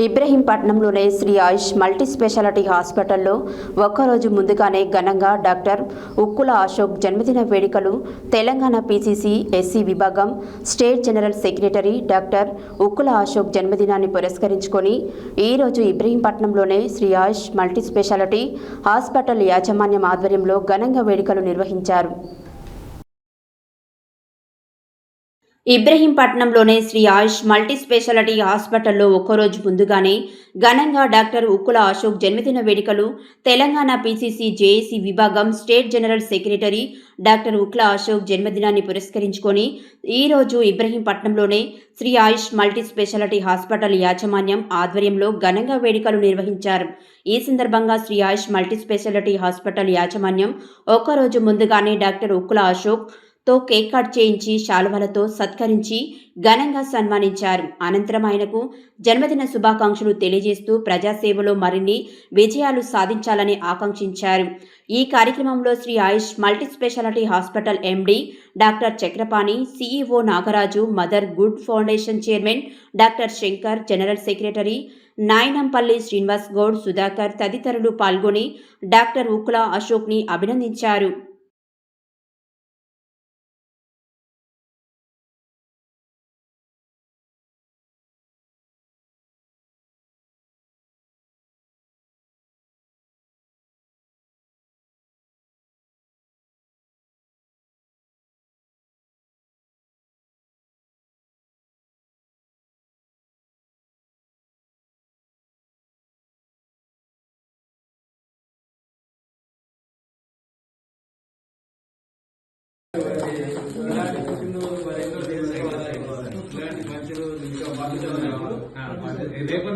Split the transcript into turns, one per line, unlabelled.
ఇబ్రహీంపట్నంలోని Shri Ayush multi speciality హాస్పిటల్లో ఒక్కరోజు ముందుగానే ఘనంగా డాక్టర్ ఉక్కుల అశోక్ జన్మదిన వేడుకలు తెలంగాణ పీసీసీ ఎస్సీ విభాగం state general secretary doctor Ukkula Ashok జన్మదినాన్ని పురస్కరించుకొని ఈరోజు ఇబ్రహీంపట్నంలోని Shri Ayush multi speciality hospital యాజమాన్యం ఆధ్వర్యంలో ఘనంగా వేడుకలు నిర్వహించారు. ఇబ్రహీంపట్నంలోని శ్రీ ఆయుష్ మల్టీ స్పెషాలిటీ హాస్పిటల్లో ఒక్కరోజు ముందుగానే ఘనంగా డాక్టర్ ఉక్కుల అశోక్ జన్మదిన వేడుకలు తెలంగాణ పీసీసీ జేఏసీ విభాగం state general secretary doctor Ukkula Ashok జన్మదినాన్ని పురస్కరించుకొని ఈరోజు ఇబ్రహీంపట్నంలోని Shri Ayush multi speciality hospital యాజమాన్యం ఆధ్వర్యంలో ఘనంగా వేడుకలు నిర్వహించారు. ఈ సందర్భంగా Shri Ayush multi speciality hospital యాజమాన్యం ఒక్కరోజు ముందుగానే డాక్టర్ ఉక్కుల అశోక్ తో కేక్ కట్ చేయించి శాలువలతో సత్కరించి ఘనంగా సన్మానించారు. అనంతరం ఆయనకు జన్మదిన శుభాకాంక్షలు తెలియజేస్తూ ప్రజాసేవలో మరిన్ని విజయాలు సాధించాలని ఆకాంక్షించారు. ఈ కార్యక్రమంలో Shri Ayush multi speciality hospital MD doctor Chakrapani, CEO Nagaraju, mother good foundation chairman doctor Shankar, general secretary Nayanampalli Srinivas Goud, Sudhakar తదితరులు పాల్గొని డాక్టర్ ఉక్కుల అశోక్ని అభినందించారు.
రేపు